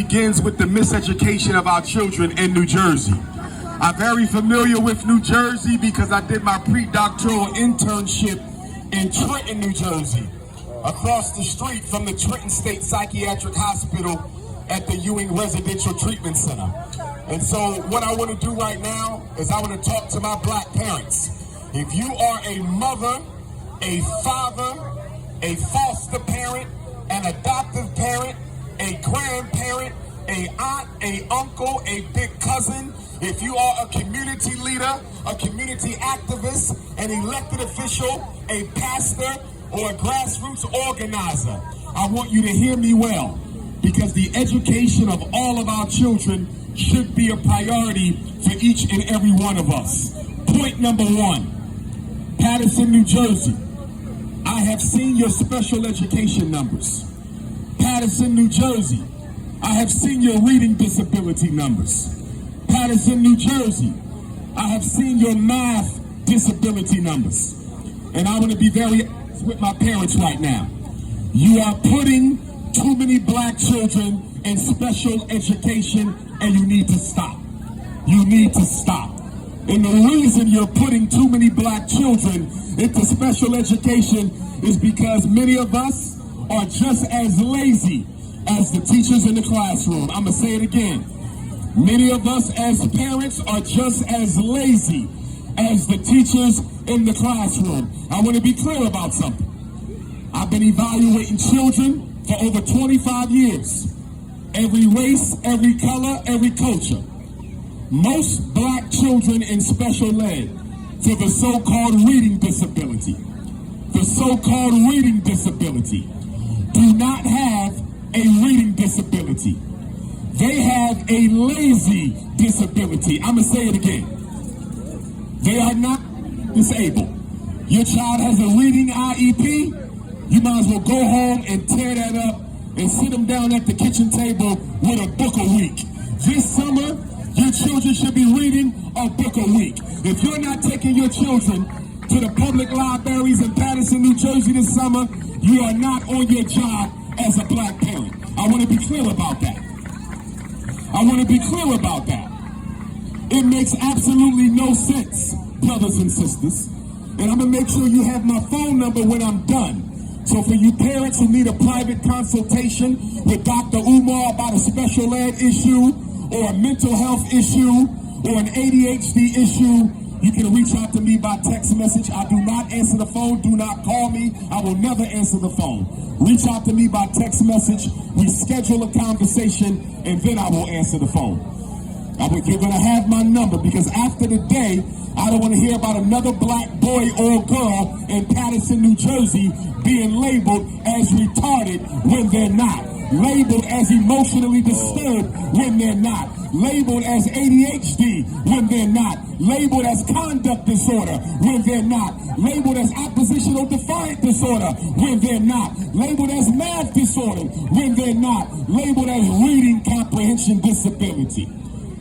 Begins with the miseducation of our children in New Jersey. I'm very familiar with New Jersey because I did my pre-doctoral internship in Trenton, New Jersey, across the street from the Trenton State Psychiatric Hospital at the Ewing Residential Treatment Center. And so what I want to do right now is I want to talk to my black parents. If you are a mother, a father, a foster parent, an adoptive parent, a grandparent, a aunt, a uncle, a big cousin, if you are a community leader, a community activist, an elected official, a pastor, or a grassroots organizer, I want you to hear me well, because the education of all of our children should be a priority for each and every one of us. Point number one, Paterson, New Jersey. I have seen your special education numbers. Paterson, New Jersey, I have seen your reading disability numbers. Paterson, New Jersey, I have seen your math disability numbers. And I want to be very honest with my parents right now. You are putting too many black children in special education, and you need to stop. You need to stop. And the reason you're putting too many black children into special education is because many of us are just as lazy as the teachers in the classroom. I'm going to say it again. Many of us as parents are just as lazy as the teachers in the classroom. I want to be clear about something. I've been evaluating children for over 25 years. Every race, every color, every culture. Most black children in special ed for the so-called reading disability, do not have a reading disability. They have a lazy disability. I'm going to say it again. They are not disabled. Your child has a reading IEP, you might as well go home and tear that up and sit them down at the kitchen table with a book a week. This summer, your children should be reading a book a week. If you're not taking your children to the public libraries in Paterson, New Jersey this summer, you are not on your job as a black parent. I want to be clear about that. It makes absolutely no sense, brothers and sisters. And I'm going to make sure you have my phone number when I'm done. So for you parents who need a private consultation with Dr. Umar about a special ed issue or a mental health issue or an ADHD issue, you can reach out to me by text message. I do not answer the phone. Do not call me. I will never answer the phone. Reach out to me by text message. We schedule a conversation, and then I will answer the phone. You're going to have my number, because after the day, I don't want to hear about another black boy or girl in Paterson, New Jersey being labeled as retarded when they're not. Labeled as emotionally disturbed when they're not. Labeled as ADHD when they're not. Labeled as conduct disorder when they're not. Labeled as oppositional defiant disorder when they're not. Labeled as math disorder when they're not. Labeled as reading comprehension disability.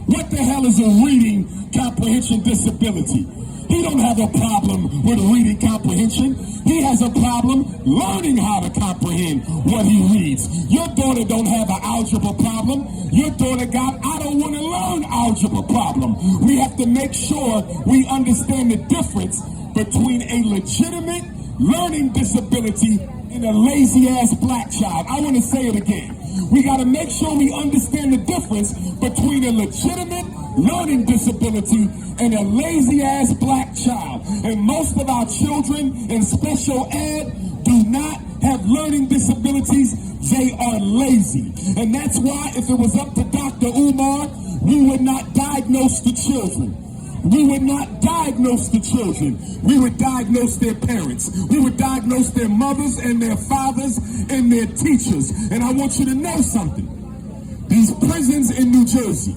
What the hell is a reading comprehension disability? He don't have a problem with reading comprehension. He has a problem learning how to comprehend what he reads. Your daughter don't have an algebra problem. Your daughter got, I don't want to learn algebra problem. We have to make sure we understand the difference between a legitimate learning disability and a lazy-ass black child. I want to say it again. We got to make sure we understand the difference between a legitimate learning disability and a lazy-ass black child. And most of our children in special ed do not have learning disabilities. They are lazy. And that's why if it was up to Dr. Umar, we would not diagnose the children. We would not diagnose the children. We would diagnose their parents. We would diagnose their mothers and their fathers and their teachers. And I want you to know something. These prisons in New Jersey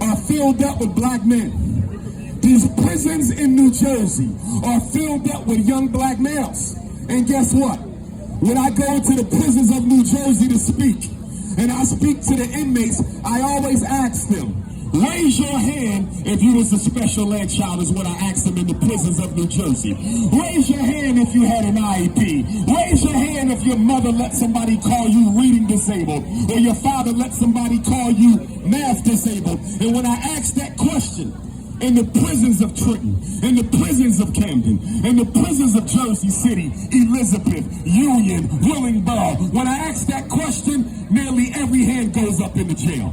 are filled up with black men. These prisons in New Jersey are filled up with young black males. And guess what? When I go into the prisons of New Jersey to speak, and I speak to the inmates, I always ask them, Raise your hand if you was a special ed child, is what I asked them in the prisons of New Jersey. Raise your hand if you had an IEP. Raise your hand if your mother let somebody call you reading disabled, or your father let somebody call you math disabled. And when I asked that question, in the prisons of Trenton, in the prisons of Camden, in the prisons of Jersey City, Elizabeth, Union, Willingboro, when I ask that question, nearly every hand goes up in the jail.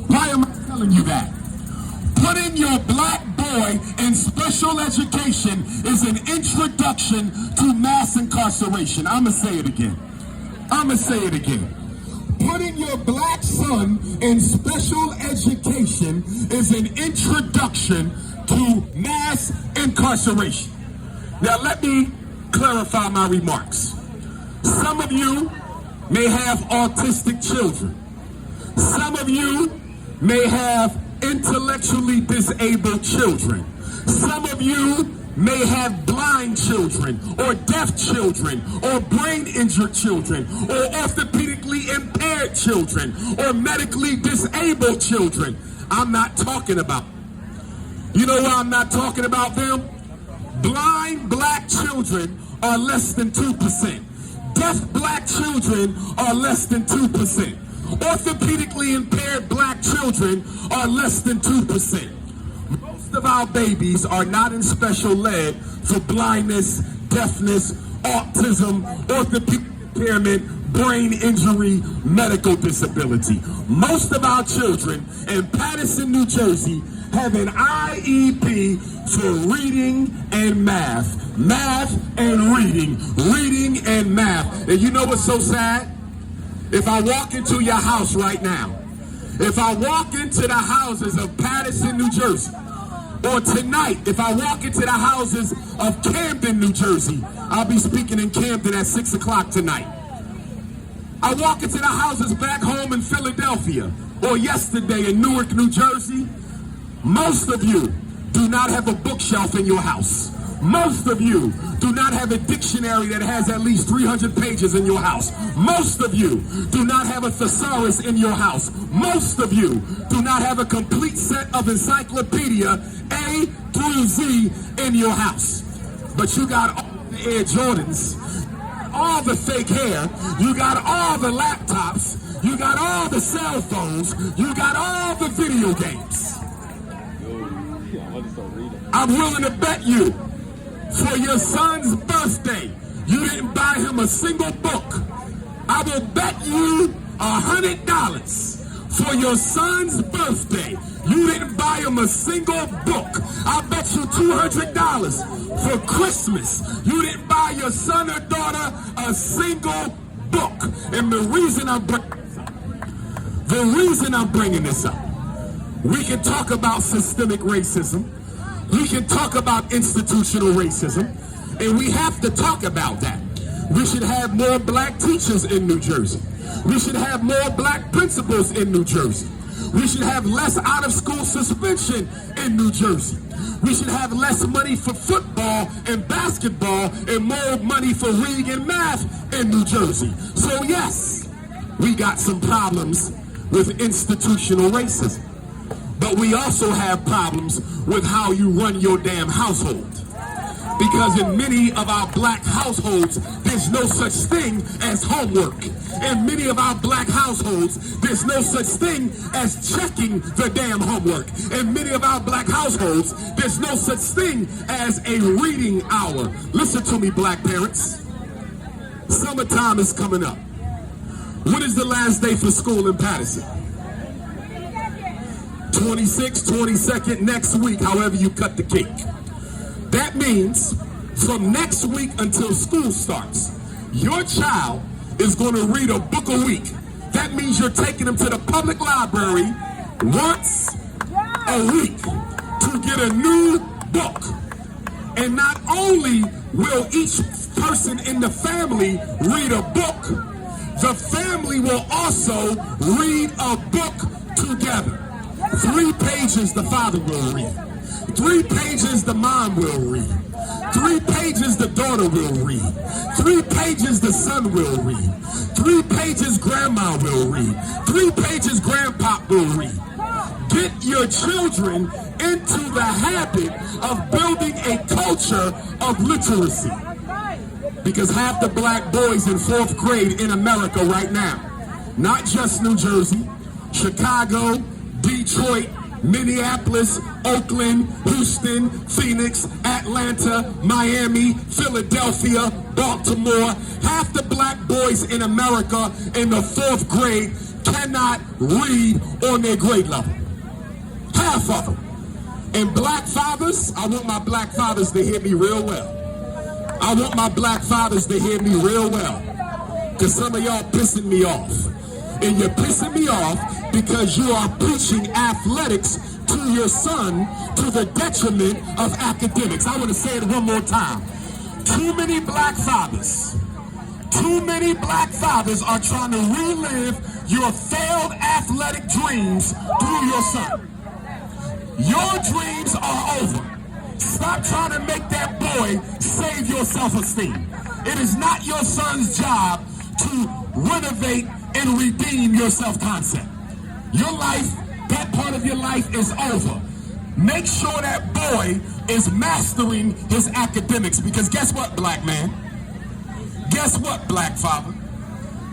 Why am I telling you that? Putting your black boy in special education is an introduction to mass incarceration. I'm going to say it again. Putting your black son in special education is an introduction to mass incarceration. Now let me clarify my remarks. Some of you may have autistic children. Some of you may have intellectually disabled children. Some of you may have blind children, or deaf children, or brain injured children, or orthopedically impaired children, or medically disabled children. I'm not talking about. You know why I'm not talking about them? Blind black children are less than 2%. Deaf black children are less than 2%. Orthopedically impaired black children are less than 2%. Most of our babies are not in special ed for blindness, deafness, autism, orthopedic impairment, brain injury, medical disability. Most of our children in Paterson, New Jersey have an IEP for reading and math. Math and reading and math. And you know what's so sad? If I walk into your house right now, if I walk into the houses of Paterson, New Jersey, or tonight, if I walk into the houses of Camden, New Jersey, I'll be speaking in Camden at 6 o'clock tonight. I walk into the houses back home in Philadelphia, or yesterday in Newark, New Jersey, most of you do not have a bookshelf in your house. Most of you do not have a dictionary that has at least 300 pages in your house. Most of you do not have a thesaurus in your house. Most of you do not have a complete set of encyclopedia A through Z in your house. But you got all the Air Jordans, all the fake hair, you got all the laptops, you got all the cell phones, you got all the video games. I'm willing to bet you, for your son's birthday, you didn't buy him a single book. I will bet you $100 for your son's birthday, you didn't buy him a single book. I'll bet you $200 for Christmas, you didn't buy your son or daughter a single book. And the reason I'm bringing this up, we can talk about systemic racism. We can talk about institutional racism, and we have to talk about that. We should have more black teachers in New Jersey. We should have more black principals in New Jersey. We should have less out-of-school suspension in New Jersey. We should have less money for football and basketball and more money for reading and math in New Jersey. So yes, we got some problems with institutional racism. But we also have problems with how you run your damn household. Because in many of our black households, there's no such thing as homework. In many of our black households, there's no such thing as checking the damn homework. In many of our black households, there's no such thing as a reading hour. Listen to me, black parents. Summertime is coming up. When is the last day for school in Paterson? 26th, 22nd, next week, however you cut the cake. That means from next week until school starts, your child is going to read a book a week. That means you're taking them to the public library once a week to get a new book. And not only will each person in the family read a book, the family will also read a book together. 3 pages the father will read. 3 pages the mom will read. 3 pages the daughter will read. 3 pages the son will read. 3 pages grandma will read. 3 pages grandpa will read. get your children into the habit of building a culture of literacy. Because half the black boys in 4th grade in America right now, not just New Jersey, Chicago, Detroit, Minneapolis, Oakland, Houston, Phoenix, Atlanta, Miami, Philadelphia, Baltimore, half the black boys in America in the 4th grade cannot read on their grade level. Half of them. And black fathers, I want my black fathers to hear me real well. I want my black fathers to hear me real well. Because some of y'all pissing me off. And you're pissing me off because you are preaching athletics to your son to the detriment of academics. I want to say it one more time. Too many black fathers are trying to relive your failed athletic dreams through your son. Your dreams are over. Stop trying to make that boy save your self-esteem. It is not your son's job to renovate and redeem your self-concept. Your life, that part of your life is over. Make sure that boy is mastering his academics, because guess what, black man? Guess what, black father?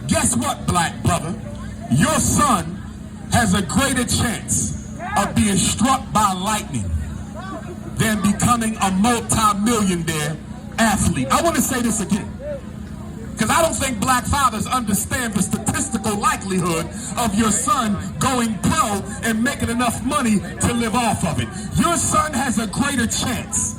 Guess what, black brother? Your son has a greater chance of being struck by lightning than becoming a multi-millionaire athlete. I want to say this again, because I don't think black fathers understand the statistical likelihood of your son going pro and making enough money to live off of it. Your son has a greater chance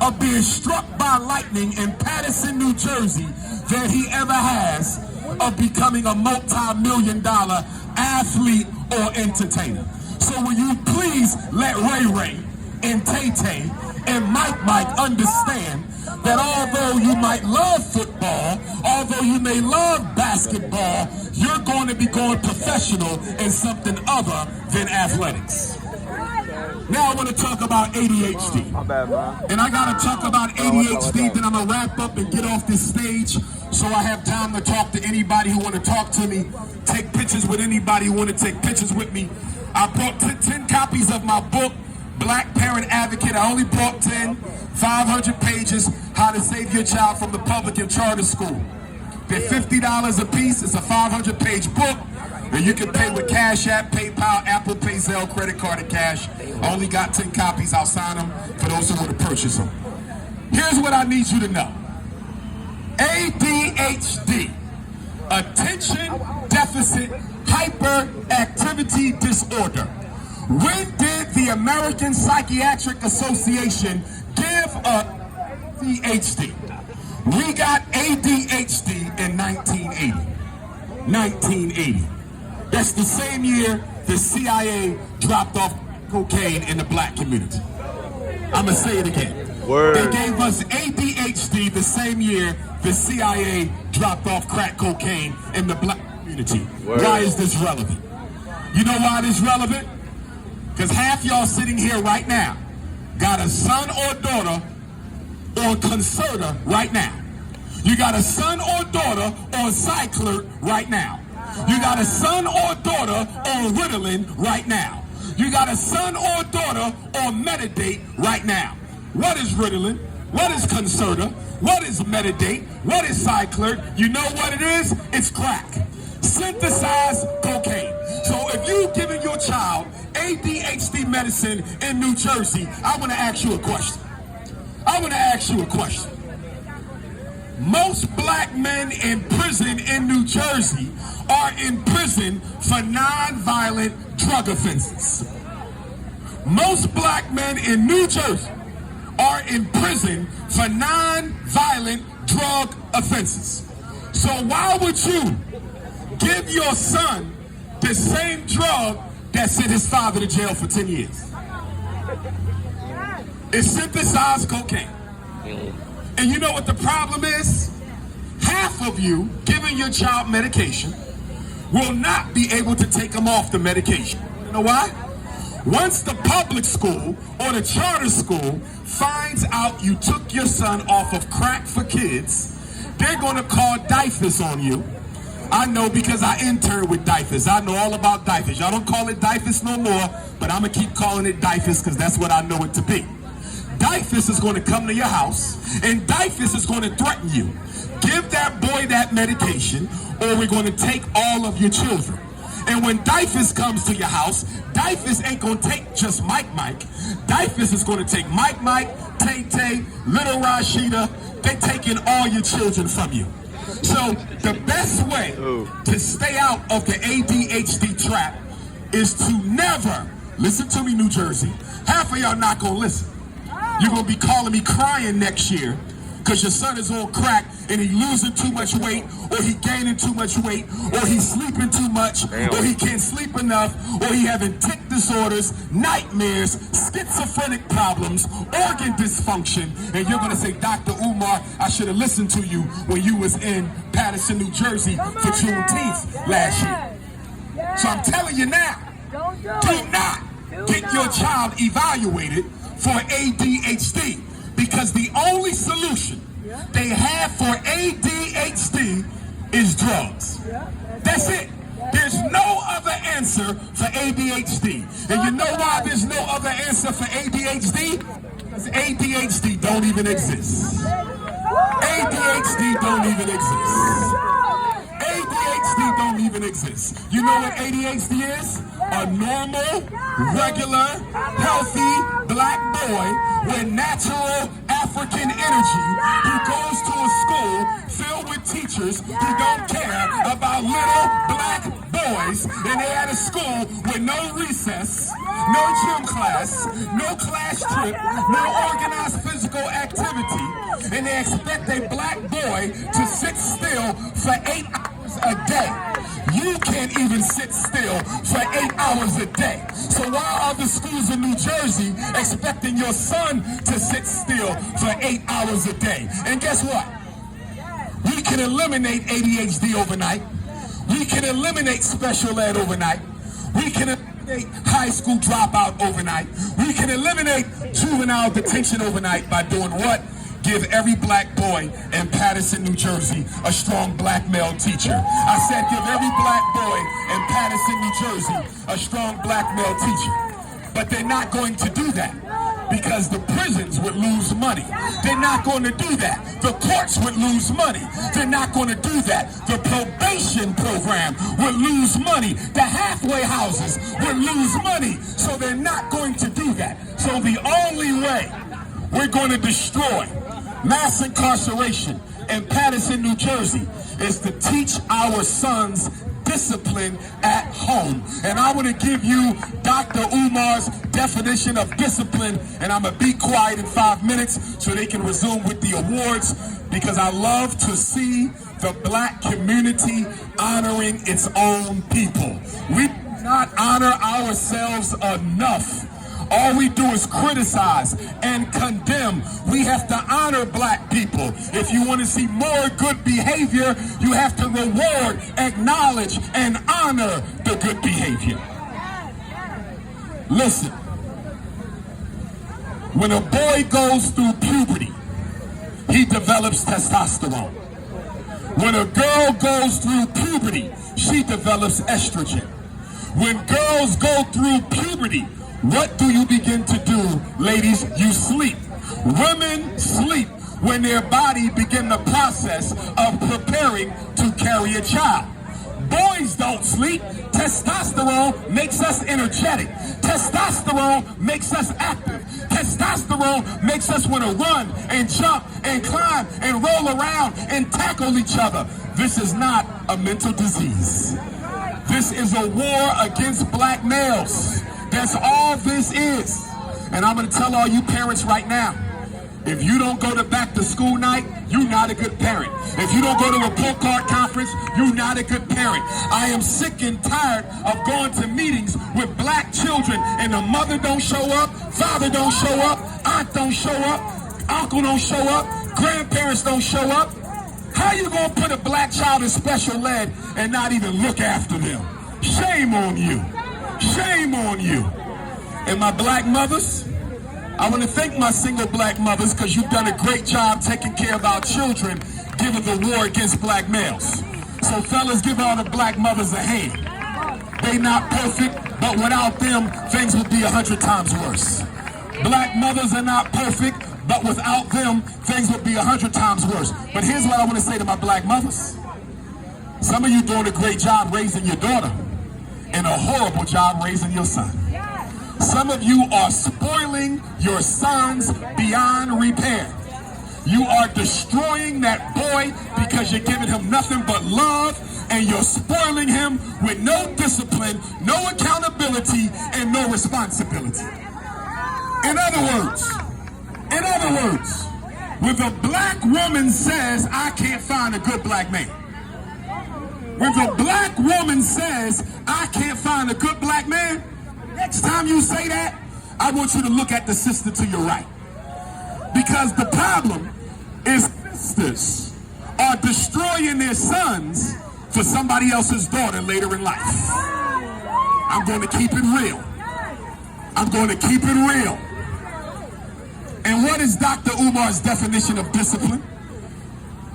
of being struck by lightning in Paterson, New Jersey than he ever has of becoming a multi-million-dollar athlete or entertainer. So will you please let Ray Ray and Tay Tay and Mike understand that although you might love football, although you may love basketball, you're going to be going professional in something other than athletics. Now I want to talk about ADHD. And I got to talk about ADHD, then I'm going to wrap up and get off this stage so I have time to talk to anybody who want to talk to me, take pictures with anybody who want to take pictures with me. I brought 10 copies of my book, Black Parent Advocate. I only brought 10, 500 pages, How to Save Your Child from the Public and Charter School. They're $50 a piece. It's a 500-page book. And you can pay with Cash App, PayPal, Apple Pay, Zelle, credit card, and cash. I only got 10 copies. I'll sign them for those who want to purchase them. Here's what I need you to know. ADHD, Attention Deficit Hyperactivity Disorder. When did the American Psychiatric Association give up ADHD? We got ADHD in 1980. 1980. That's the same year the CIA dropped off cocaine in the black community. I'm going to say it again. Word. They gave us ADHD the same year the CIA dropped off crack cocaine in the black community. Word. Why is this relevant? You know why this is relevant? Because half y'all sitting here right now got a son or daughter on Concerta right now. You got a son or daughter on Cycler right now. You got a son or daughter on Ritalin right now. You got a son or daughter on Metadate right now. What is Ritalin? What is Concerta? What is Metadate? What is Cycler? You know what it is? It's crack. Synthesized cocaine. So if you're giving your child ADHD medicine in New Jersey, I want to ask you a question. Most black men in prison in New Jersey are in prison for non-violent drug offenses. Most black men in New Jersey are in prison for non-violent drug offenses. So why would you give your son the same drug that sent his father to jail for 10 years? It's synthesized cocaine. And you know what the problem is? Half of you giving your child medication will not be able to take them off the medication. You know why? Once the public school or the charter school finds out you took your son off of crack for kids, they're going to call DIFUS on you. I know because I interned with DIFUS. I know all about DIFUS. Y'all don't call it DIFUS no more, but I'm going to keep calling it DIFUS because that's what I know it to be. DIFUS is going to come to your house, and DIFUS is going to threaten you. Give that boy that medication, or we're going to take all of your children. And when DIFUS comes to your house, DIFUS ain't going to take just Mike. DIFUS is going to take Mike, Tay, little Rashida. They're taking all your children from you. So the best way to stay out of the ADHD trap is to never, listen to me, New Jersey, half of y'all not going to listen. You're going to be calling me crying next year because your son is on crack and he losing too much weight, or he gaining too much weight, or he's sleeping too much, or he can't sleep enough, or he having tic disorders, nightmares, schizophrenic problems, organ dysfunction, and you're going to say, Dr. Umar, I should have listened to you when you was in Paterson, New Jersey for Juneteenth last year. So I'm telling you now, do not get your child evaluated for ADHD, because the only solution they have for ADHD is drugs. That's it. There's no other answer for ADHD. And you know why there's no other answer for ADHD? Because ADHD don't even exist. ADHD don't even exist. ADHD don't even exist. You know what ADHD is? A normal, regular, healthy black boy with natural African energy who goes to a school filled with teachers who don't care about little black boys, and they're at a school with no recess, no gym class, no class trip, no organized physical activity, and they expect a black boy to sit still for 8 hours a day. You can't even sit still for 8 hours a day. So why are the schools in New Jersey expecting your son to sit still for 8 hours a day? And guess what? We can eliminate ADHD overnight. We can eliminate special ed overnight. We can eliminate high school dropout overnight. We can eliminate juvenile detention overnight by doing what? Give every black boy in Paterson, New Jersey, a strong black male teacher. I said give every black boy in Paterson, New Jersey, a strong black male teacher. But they're not going to do that because the prisons would lose money. They're not going to do that. The courts would lose money. They're not going to do that. The probation program would lose money. The halfway houses would lose money. So they're not going to do that. So the only way we're going to destroy mass incarceration in Paterson, New Jersey is to teach our sons discipline at home. And I want to give you Dr. Umar's definition of discipline, and I'm going to be quiet in 5 minutes so they can resume with the awards, because I love to see the black community honoring its own people. We do not honor ourselves enough. All we do is criticize and condemn. We have to honor black people. If you want to see more good behavior, you have to reward, acknowledge, and honor the good behavior. Listen, when a boy goes through puberty, he develops testosterone. When a girl goes through puberty, she develops estrogen. When girls go through puberty, what do you begin to do, ladies? You sleep. Women sleep when their body begin the process of preparing to carry a child. Boys don't sleep. Testosterone makes us energetic. Testosterone makes us active. Testosterone makes us want to run and jump and climb and roll around and tackle each other. This is not a mental disease. This is a war against black males. That's all this is. And I'm going to tell all you parents right now, if you don't go to back to school night, you're not a good parent. If you don't go to a report card conference, you're not a good parent. I am sick and tired of going to meetings with black children and the mother don't show up, father don't show up, aunt don't show up, uncle don't show up, grandparents don't show up. How you going to put a black child in special ed and not even look after them? Shame on you. Shame on you. And my black mothers, I want to thank my single black mothers because you've done a great job taking care of our children given the war against black males. So fellas, give all the black mothers a hand. They not perfect, but without them, things would be 100 times worse. Black mothers are not perfect, but without them, things would be 100 times worse. But here's what I want to say to my black mothers. Some of you doing a great job raising your daughter and a horrible job raising your son. Some of you are spoiling your sons beyond repair. You are destroying that boy because you're giving him nothing but love, and you're spoiling him with no discipline, no accountability, and no responsibility. In other words, when a black woman says, I can't find a good black man, when a black woman says, I can't find a good black man, next time you say that, I want you to look at the sister to your right. Because the problem is sisters are destroying their sons for somebody else's daughter later in life. I'm going to keep it real. I'm going to keep it real. And what is Dr. Umar's definition of discipline?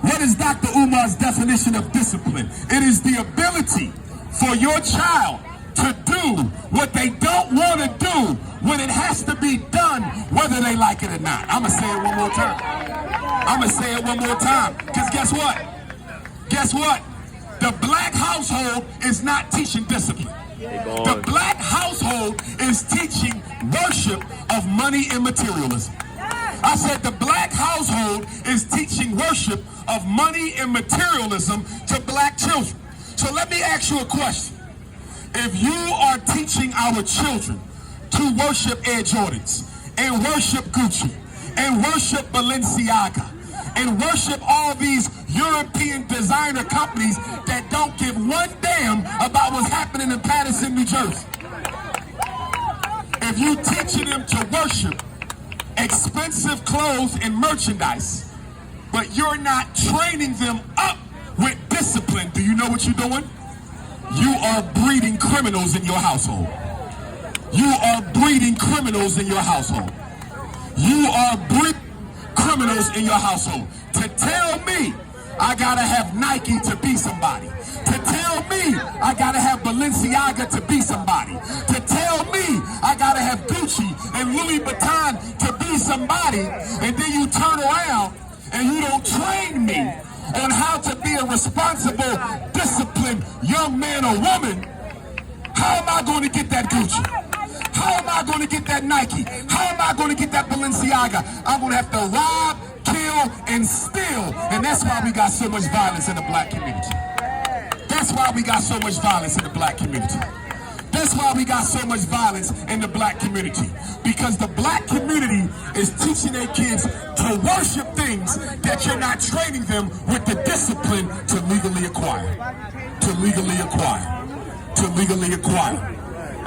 What is Dr. Umar's definition of discipline? It is the ability for your child to do what they don't want to do when it has to be done, whether they like it or not. I'm going to say it one more time. I'm going to say it one more time. Because guess what? Guess what? The black household is not teaching discipline. The black household is teaching worship of money and materialism. I said the black household is teaching worship of money and materialism to black children. So let me ask you a question. If you are teaching our children to worship Air Jordans and worship Gucci and worship Balenciaga and worship all these European designer companies that don't give one damn about what's happening in Paterson, New Jersey, if you teaching them to worship expensive clothes and merchandise, but you're not training them up with discipline, do you know what you're doing? You are breeding criminals in your household. You are breeding criminals in your household. You are breeding criminals in your household. To tell me I gotta have Nike to be somebody. To tell me I gotta have Balenciaga to be somebody. To tell me I gotta have Gucci and Louis Vuitton to be somebody, and then you turn around and you don't train me on how to be a responsible, disciplined young man or woman, how am I going to get that Gucci? How am I going to get that Nike? How am I going to get that Balenciaga? I'm going to have to rob, kill, and steal. And that's why we got so much violence in the black community. That's why we got so much violence in the black community. That's why we got so much violence in the black community. Because the black community is teaching their kids to worship things that you're not training them with the discipline to legally acquire. To legally acquire. To legally acquire.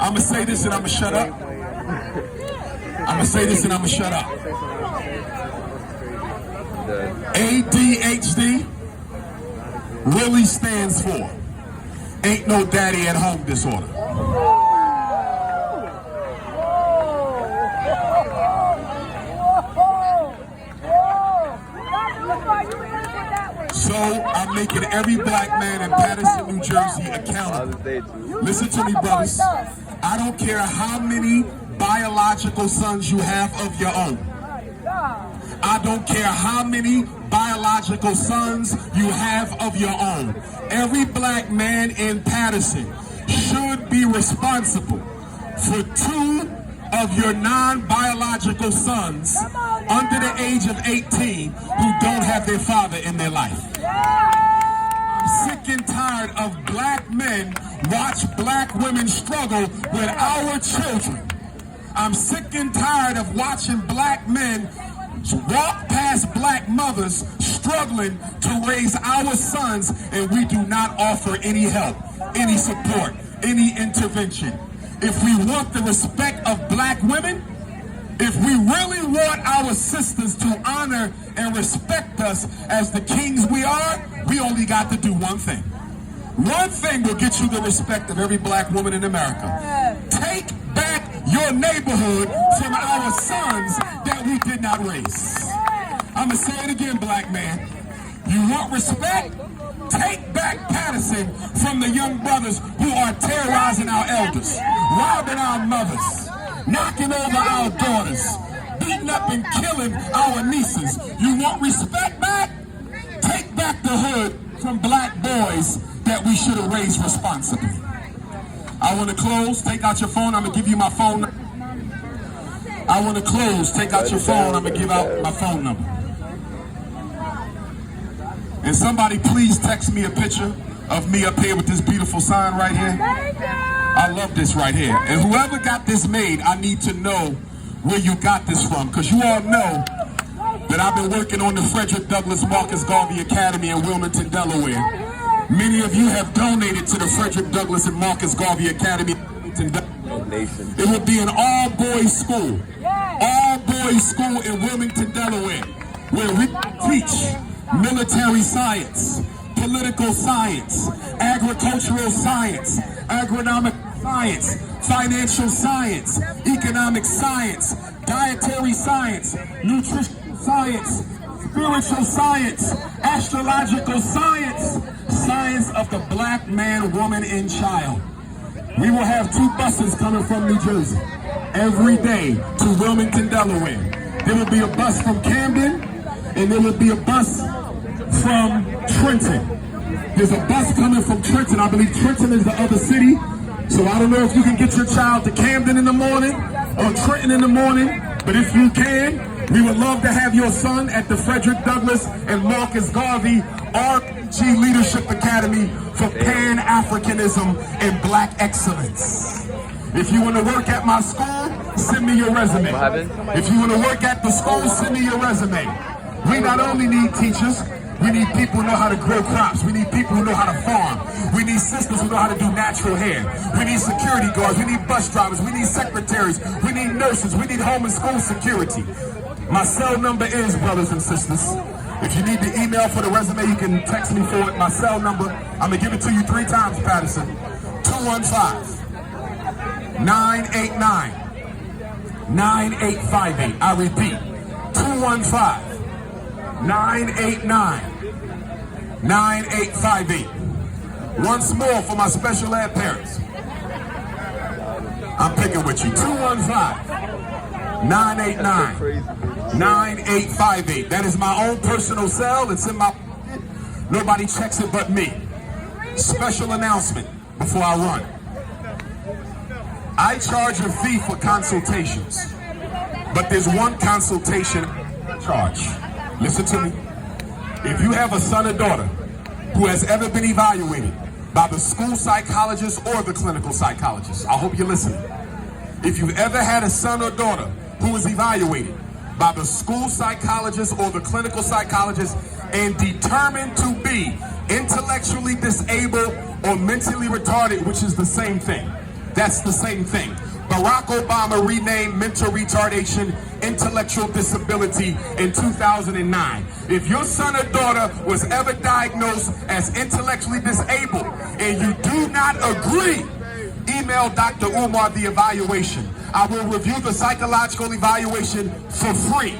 I'm going to say this and I'm going to shut up. I'm going to say this and I'm going to shut up. ADHD really stands for Ain't No Daddy at Home Disorder. So I'm making every black man in Paterson, New Jersey accountable. Listen to me, brothers. I don't care how many biological sons you have of your own. I don't care how many biological sons you have of your own. Every black man in Paterson should be responsible for 2 of your non-biological sons under the age of 18 who don't have their father in their life. I'm sick and tired of black men watch black women struggle with our children. I'm sick and tired of watching black men walk past black mothers struggling to raise our sons, and we do not offer any help, any support, any intervention. If we want the respect of black women, if we really want our sisters to honor and respect us as the kings we are, we only got to do one thing. One thing will get you the respect of every black woman in America. Take back your neighborhood from our sons that we did not raise. I'm going to say it again, black man. You want respect? Take Take back Paterson from the young brothers who are terrorizing our elders, robbing our mothers, knocking over our daughters, beating up and killing our nieces. You want respect back? Take back the hood from black boys that we should have raised responsibly. I want to close. Take out your phone. I'm going to give you my phone number. I want to close. Take out your phone. I'm going to give out my phone number. And somebody please text me a picture of me up here with this beautiful sign right here. I love this right here. And whoever got this made, I need to know where you got this from. Because you all know that I've been working on the Frederick Douglass Marcus Garvey Academy in Wilmington, Delaware. Many of you have donated to the Frederick Douglass and Marcus Garvey Academy in Wilmington, Delaware. It will be an all-boys school in Wilmington, Delaware, where we teach military science, political science, agricultural science, agronomic science, financial science, economic science, dietary science, nutrition science, spiritual science, astrological science, science of the black man, woman, and child. We will have 2 buses coming from New Jersey every day to Wilmington, Delaware. There will be a bus from Camden, and there will be a bus from Trenton. There's a bus coming from Trenton. I believe Trenton is the other city. So I don't know if you can get your child to Camden in the morning or Trenton in the morning, but if you can, we would love to have your son at the Frederick Douglass and Marcus Garvey RG Leadership Academy for Pan-Africanism and Black Excellence. If you want to work at my school, send me your resume. If you want to work at the school, send me your resume. We not only need teachers, we need people who know how to grow crops. We need people who know how to farm. We need sisters who know how to do natural hair. We need security guards. We need bus drivers. We need secretaries. We need nurses. We need home and school security. My cell number is, brothers and sisters. If you need the email for the resume, you can text me for it. My cell number, I'm going to give it to you 3 times, Paterson. 215-989-9858. I repeat, 215-989-9858. Once more for my special ed parents. I'm picking with you. 215-989-9858. That is my own personal cell. It's in my pocket. Nobody checks it but me. Special announcement before I run. I charge a fee for consultations, but there's one consultation charge. Listen to me. If you have a son or daughter who has ever been evaluated by the school psychologist or the clinical psychologist, I hope you're listening. If you've ever had a son or daughter who was evaluated by the school psychologist or the clinical psychologist and determined to be intellectually disabled or mentally retarded, which is the same thing. That's the same thing. Barack Obama renamed mental retardation intellectual disability in 2009. If your son or daughter was ever diagnosed as intellectually disabled and you do not agree, email Dr. Umar the evaluation. I will review the psychological evaluation for free.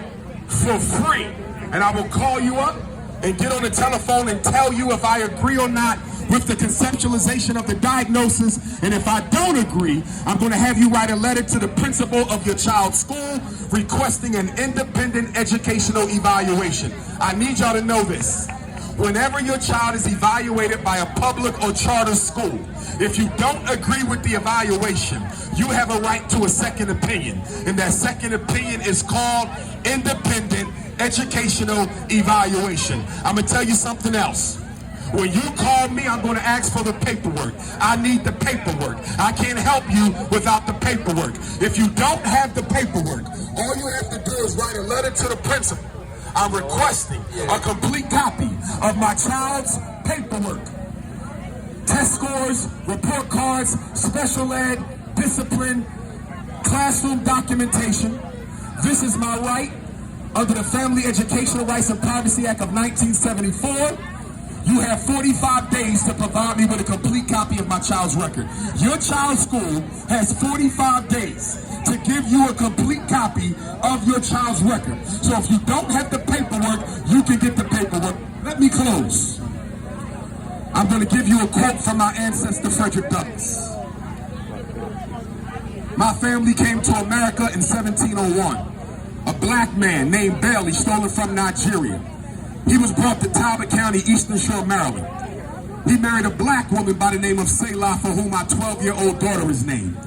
And I will call you up and get on the telephone and tell you if I agree or not with the conceptualization of the diagnosis. And if I don't agree, I'm going to have you write a letter to the principal of your child's school requesting an independent educational evaluation. I need y'all to know this. Whenever your child is evaluated by a public or charter school, if you don't agree with the evaluation, you have a right to a second opinion. And that second opinion is called independent educational evaluation. I'm going to tell you something else. When you call me, I'm going to ask for the paperwork. I need the paperwork. I can't help you without the paperwork. If you don't have the paperwork, all you have to do is write a letter to the principal. I'm requesting a complete copy of my child's paperwork. Test scores, report cards, special ed, discipline, classroom documentation. This is my right under the Family Educational Rights and Privacy Act of 1974. You have 45 days to provide me with a complete copy of my child's record. Your child's school has 45 days to give you a complete copy of your child's record. So if you don't have the paperwork, you can get the paperwork. Let me close. I'm going to give you a quote from my ancestor, Frederick Douglass. My family came to America in 1701. A black man named Bailey, stolen from Nigeria. He was brought to Talbot County, Eastern Shore, Maryland. He married a black woman by the name of Selah, for whom my 12-year-old daughter is named.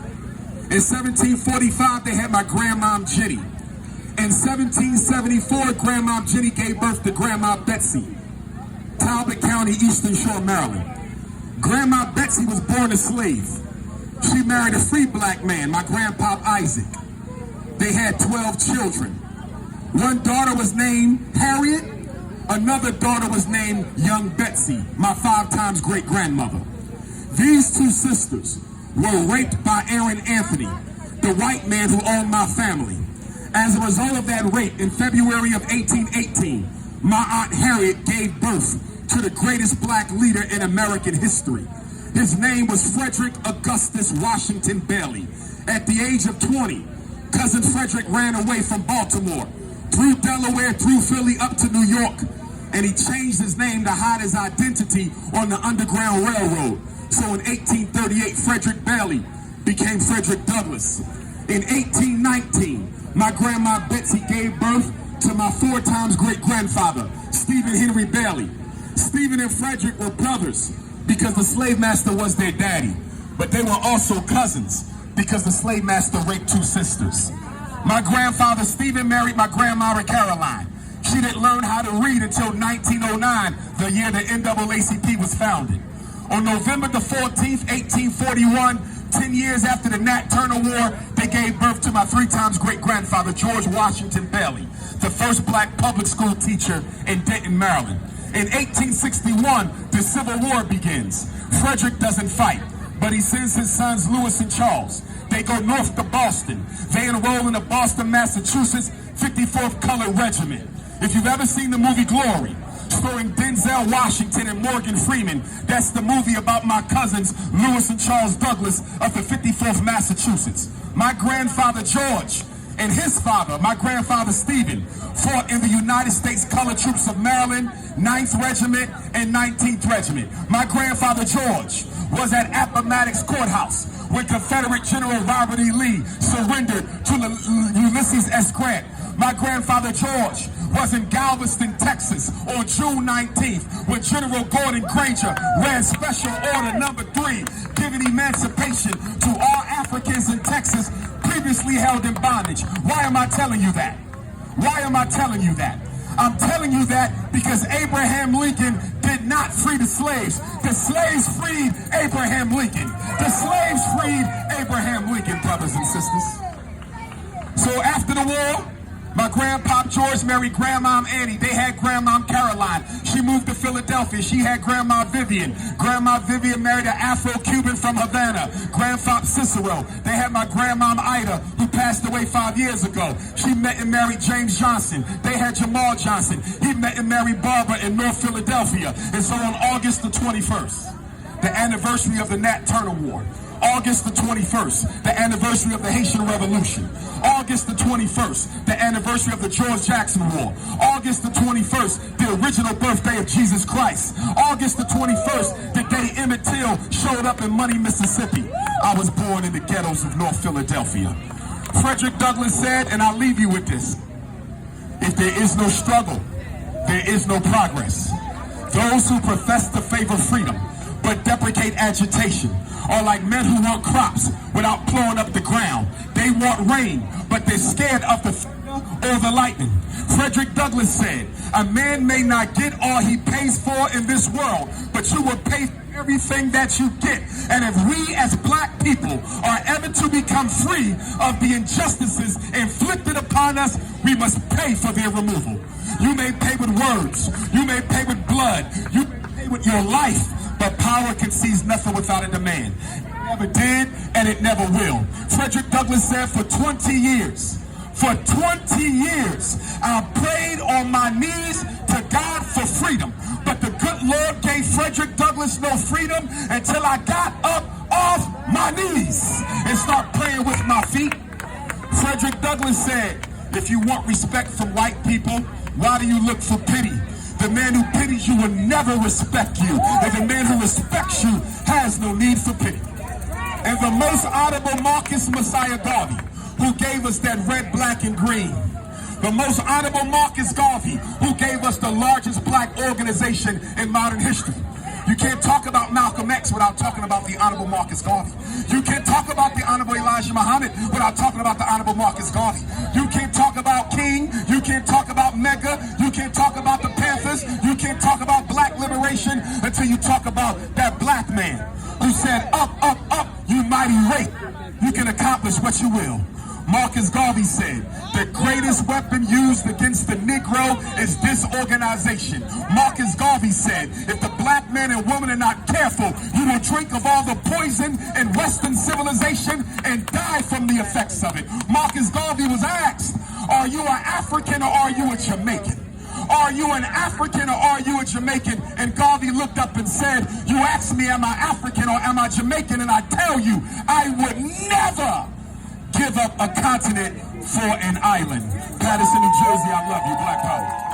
In 1745, they had my grandmom Jenny. In 1774, Grandmom Jenny gave birth to Grandma Betsy, Talbot County, Eastern Shore, Maryland. Grandma Betsy was born a slave. She married a free black man, my grandpa Isaac. They had 12 children. One daughter was named Harriet. Another daughter was named Young Betsy, my 5 times great-grandmother. These 2 sisters were raped by Aaron Anthony, the white man who owned my family. As a result of that rape, in February of 1818, my Aunt Harriet gave birth to the greatest black leader in American history. His name was Frederick Augustus Washington Bailey. At the age of 20, Cousin Frederick ran away from Baltimore, through Delaware, through Philly, up to New York, and he changed his name to hide his identity on the Underground Railroad. So in 1838, Frederick Bailey became Frederick Douglass. In 1819, my grandma Betsy gave birth to my 4 times great-grandfather, Stephen Henry Bailey. Stephen and Frederick were brothers because the slave master was their daddy, but they were also cousins because the slave master raped 2 sisters. My grandfather Stephen married my grandmother Caroline. She didn't learn how to read until 1909, the year the NAACP was founded. On November the 14th, 1841, 10 years after the Nat Turner War, they gave birth to my 3 times great-grandfather, George Washington Bailey, the first black public school teacher in Denton, Maryland. In 1861, the Civil War begins. Frederick doesn't fight, but he sends his sons Lewis and Charles. They go north to Boston. They enroll in the Boston, Massachusetts 54th Colored Regiment. If you've ever seen the movie Glory, starring Denzel Washington and Morgan Freeman, that's the movie about my cousins Lewis and Charles Douglas of the 54th Massachusetts. My grandfather George and his father, my grandfather Stephen, fought in the United States Colored Troops of Maryland, 9th Regiment and 19th Regiment. My grandfather George was at Appomattox Courthouse when Confederate General Robert E. Lee surrendered to Ulysses S. Grant. My grandfather George was in Galveston, Texas on June 19th when General Gordon Granger ran Special Order Number 3, giving emancipation to all Africans in Texas previously held in bondage. Why am I telling you that? Why am I telling you that? I'm telling you that because Abraham Lincoln did not free the slaves. The slaves freed Abraham Lincoln. The slaves freed Abraham Lincoln, brothers and sisters. So after the war, my grandpop George married Grandmom Annie. They had Grandmom Caroline. She moved to Philadelphia. She had Grandma Vivian. Grandma Vivian married an Afro-Cuban from Havana, Grandpop Cicero. They had my Grandmom Ida, who passed away 5 years ago. She met and married James Johnson. They had Jamal Johnson. He met and married Barbara in North Philadelphia. And so on August the 21st, the anniversary of the Nat Turner War, August the 21st, the anniversary of the Haitian Revolution. August the 21st, the anniversary of the George Jackson War. August the 21st, the original birthday of Jesus Christ. August the 21st, the day Emmett Till showed up in Money, Mississippi. I was born in the ghettos of North Philadelphia. Frederick Douglass said, and I'll leave you with this: if there is no struggle, there is no progress. Those who profess to favor freedom but deprecate agitation are like men who want crops without plowing up the ground. They want rain, but they're scared of the thunder or the lightning. Frederick Douglass said, a man may not get all he pays for in this world, but you will pay for everything that you get. And if we as black people are ever to become free of the injustices inflicted upon us, we must pay for their removal. You may pay with words, you may pay with blood, you may pay with your life, but power concedes nothing without a demand. It never did, and it never will. Frederick Douglass said, for 20 years, I prayed on my knees to God for freedom. But the good Lord gave Frederick Douglass no freedom until I got up off my knees and start praying with my feet. Frederick Douglass said, if you want respect from white people, why do you look for pity? The man who pities you will never respect you. And the man who respects you has no need for pity. And the most honorable Marcus Messiah Garvey, who gave us that red, black, and green. The most honorable Marcus Garvey, who gave us the largest black organization in modern history. You can't talk about Malcolm X without talking about the Honorable Marcus Garvey. You can't talk about the Honorable Elijah Muhammad without talking about the Honorable Marcus Garvey. You can't talk about King. You can't talk about Mega. You can't talk about the Panthers. You can't talk about black liberation until you talk about that black man who said, up, up, up, you mighty rate. You can accomplish what you will. Marcus Garvey said, the greatest weapon used against the Negro is disorganization. Marcus Garvey said, if the black man and woman are not careful, you will drink of all the poison in Western civilization and die from the effects of it. Marcus Garvey was asked, are you an African or are you a Jamaican? Are you an African or are you a Jamaican? And Garvey looked up and said, you asked me, am I African or am I Jamaican? And I tell you, I would never give up a continent for an island. Paterson, New Jersey, I love you. Black power.